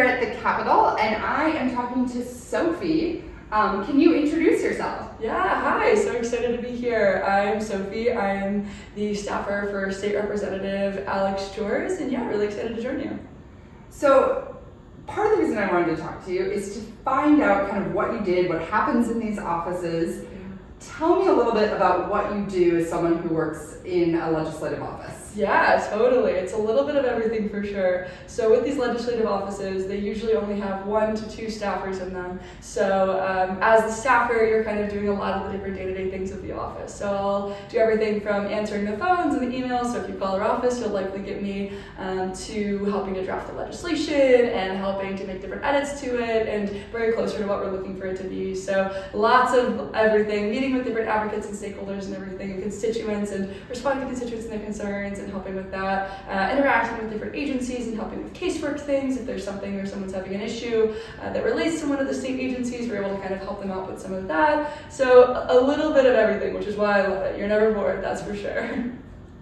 here at the Capitol, and I am talking to Sophie. Can you introduce yourself? Yeah, hi, so excited to be here. I'm Sophie, I'm the staffer for State Representative Alex Joers, and yeah, really excited to join you. So, part of the reason I wanted to talk to you is to find out kind of what you did, what happens in these offices. Tell me a little bit about what you do as someone who works in a legislative office. Yeah, totally. It's a little bit of everything for sure. So with these legislative offices, they usually only have 1 to 2 staffers in them. So as the staffer, you're kind of doing a lot of the different day-to-day things of the office. So I'll do everything from answering the phones and the emails. So if you call our office, you'll likely get me to helping to draft the legislation and helping to make different edits to it and very closer to what we're looking for it to be. So lots of everything, meeting with different advocates and stakeholders and everything and constituents and responding to constituents and their concerns and helping with that, interacting with different agencies and helping with casework things. If there's something or someone's having an issue that relates to one of the state agencies, we're able to kind of help them out with some of that. So a little bit of everything, which is why I love it. You're never bored, that's for sure.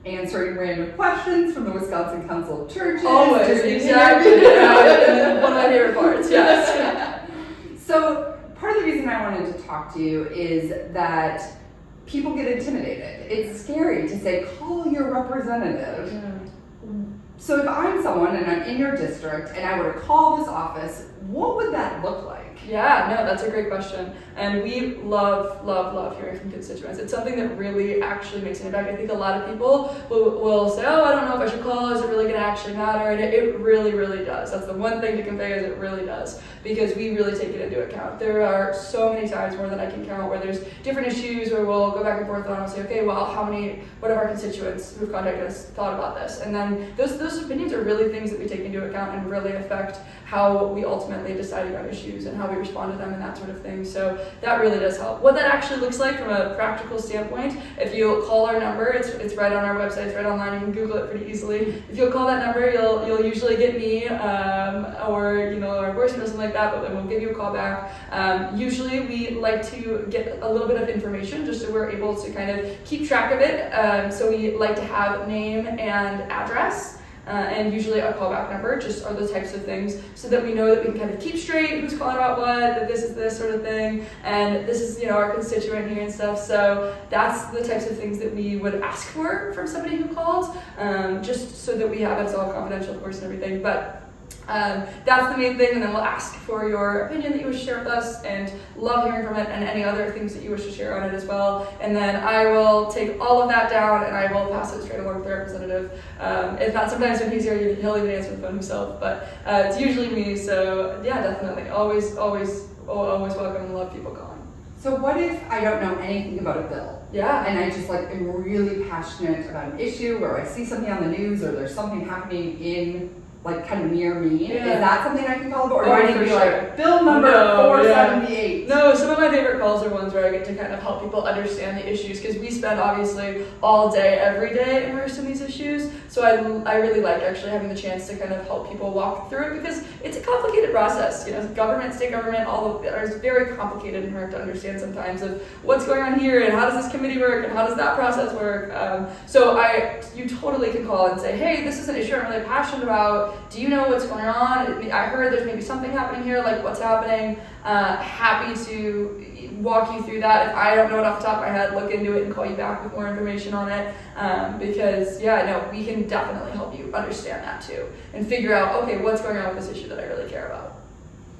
Answering random questions from the Wisconsin Council of Churches. Always, exactly. Yeah, one of my favorite parts, yes. So part of the reason I wanted to talk to you is that people get intimidated. It's scary to say, call your representative. Yeah. So if I'm someone and I'm in your district and I were to call this office, what would that look like? Yeah, no, that's a great question. And we love hearing from constituents. It's something that really actually makes an impact. I think a lot of people will say, oh, I don't know if I should call, is it really gonna actually matter? And it really, really does. That's the one thing to convey is it really does, because we really take it into account. There are so many times, more than I can count, where there's different issues where we'll go back and forth on and say, okay, well, what have our constituents who've contacted us thought about this? And then those opinions are really things that we take into account and really affect how we ultimately decide on issues and how we respond to them and that sort of thing. So that really does help. What that actually looks like from a practical standpoint, if you call our number, it's right on our website, it's right online, you can Google it pretty easily. If you'll call that number, you'll usually get me or our voicemail or something like that, but then we'll give you a call back. Usually we like to get a little bit of information just so we're able to kind of keep track of it. So we like to have name and address. And usually a callback number, just are those types of things, so that we know that we can kind of keep straight who's calling about what, that this is this sort of thing, and this is our constituent here and stuff. So that's the types of things that we would ask for from somebody who calls, just so that we have it's all confidential, of course, and everything. But that's the main thing, and then we'll ask for your opinion that you wish to share with us, and love hearing from it, and any other things that you wish to share on it as well. And then I will take all of that down, and I will pass it straight along to the representative. If not, sometimes when he's here, he'll even answer the phone himself, but it's usually me. So yeah, definitely, always welcome and love people calling. So what if I don't know anything about a bill? Yeah. And I just am really passionate about an issue, or I see something on the news, or there's something happening in kind of near me. Yeah. Is that something I can call about? Or do I need to be sure. bill number 478? No, some of my favorite calls are ones where I get to kind of help people understand the issues, because we spend obviously all day, every day immersed in these issues. So I really like actually having the chance to kind of help people walk through it, because it's a complicated process. Government, state government, all of it is very complicated and hard to understand sometimes of what's going on here and how does this committee work and how does that process work. So you totally can call and say, hey, this is an issue I'm really passionate about. Do you know what's going on? I heard there's maybe something happening here, like what's happening? Happy to walk you through that. If I don't know it off the top of my head, look into it and call you back with more information on it. Because we can definitely help you understand that too and figure out, okay, what's going on with this issue that I really care about.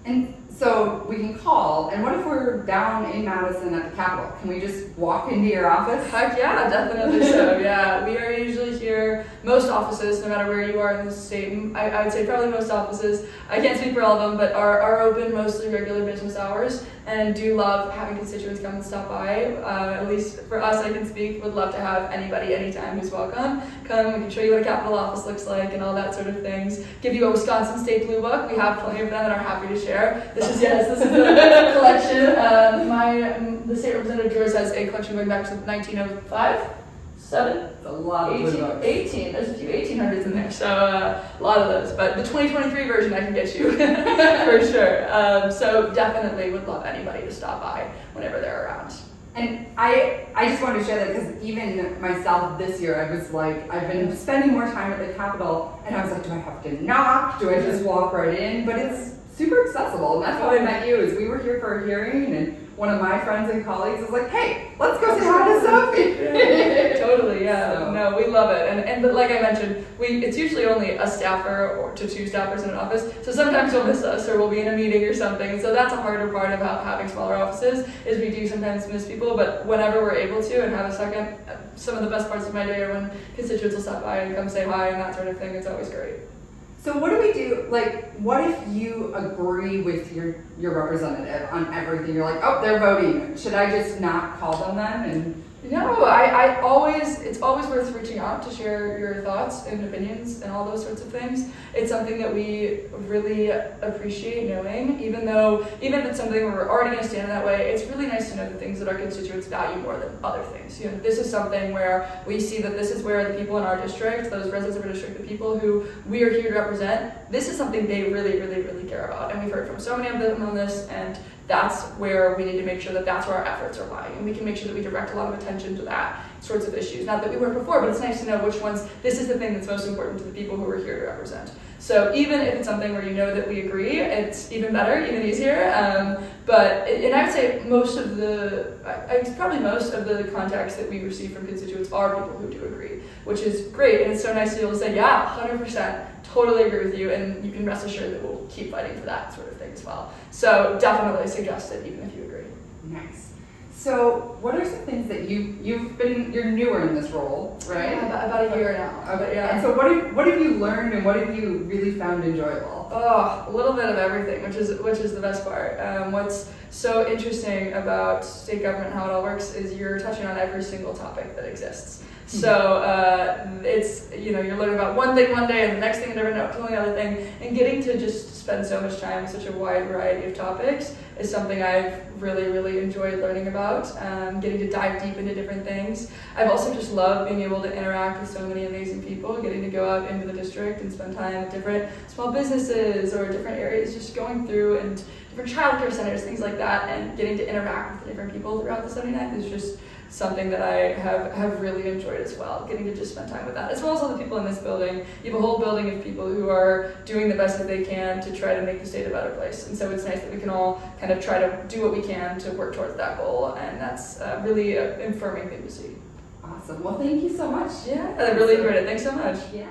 And so we can call, and what if we're down in Madison at the Capitol? Can we just walk into your office? Heck yeah, definitely so. Yeah, we are usually here, most offices, no matter where you are in the state, I would say probably most offices, I can't speak for all of them, but are open mostly regular business hours, and do love having constituents come and stop by. At least for us, I can speak, would love to have anybody anytime who's welcome. Come, we can show you what a Capitol office looks like and all that sort of things. Give you a Wisconsin State Blue Book. We have plenty of them that are happy to share. This is a collection. The State Representative Joers has a collection going back to 1905, 7? It's a lot of 18. There's a few 1800s in there, so a lot of those. But the 2023 version I can get you for sure. So definitely would love anybody to stop by whenever they're around. And I just wanted to share that because even myself this year, I was like, I've been spending more time at the Capitol, and I was like, do I have to knock? Do I just walk right in? But it's super accessible, and that's how I met you. Is we were here for a hearing, and one of my friends and colleagues was like, hey, let's go say hi to Sophie. Totally, yeah. So. No, we love it. And but like I mentioned, it's usually only a staffer or to two staffers in an office. So sometimes you'll miss us or we'll be in a meeting or something. And so that's a harder part about having smaller offices is we do sometimes miss people, but whenever we're able to and have a second, some of the best parts of my day are when constituents will stop by and come say hi and that sort of thing. It's always great. So what do we do, like, what if you agree with your representative on everything? You're like, oh, they're voting. Should I just not call them then? And no, it's always worth reaching out to share your thoughts and opinions and all those sorts of things. It's something that we really appreciate knowing, even if it's something where we're already going to stand in that way, it's really nice to know the things that our constituents value more than other things. You know, this is something where we see that this is where the people in our district, those residents of our district, the people who we are here to represent, this is something they really, really, really care about. And we've heard from so many of them on this, and that's where we need to make sure that that's where our efforts are lying. And we can make sure that we direct a lot of attention to that sorts of issues. Not that we weren't before, but it's nice to know which ones, this is the thing that's most important to the people who we're here to represent. So even if it's something where you know that we agree, it's even better, even easier. And I would say probably most of the contacts that we receive from constituents are people who do agree, which is great. And it's so nice to be able to say, yeah, 100%, totally agree with you. And you can rest assured that we'll keep fighting for that sort of thing as well. So definitely suggest it, even if you agree. Nice. So what are some things that you're newer in this role, right? Yeah, about a year now. Okay. Yeah. And so what have you learned and what have you really found enjoyable? Oh, a little bit of everything, which is the best part. What's so interesting about state government and how it all works is you're touching on every single topic that exists. So it's, you're learning about one thing one day and the next thing you never know, totally another thing. And getting to just spend so much time with such a wide variety of topics is something I've really, really enjoyed learning about, getting to dive deep into different things. I've also just loved being able to interact with so many amazing people, getting to go out into the district and spend time at different small businesses or different areas, just going through and different childcare centers, things like that, and getting to interact with the different people throughout the 79th is just something that I have really enjoyed as well, getting to just spend time with that, as well as all the people in this building. You have a whole building of people who are doing the best that they can to try to make the state a better place. And so it's nice that we can all kind of try to do what we can to work towards that goal, and that's really an affirming thing to see. Awesome. Well, thank you so much. Yeah, I really enjoyed it. Thanks so much. Yeah.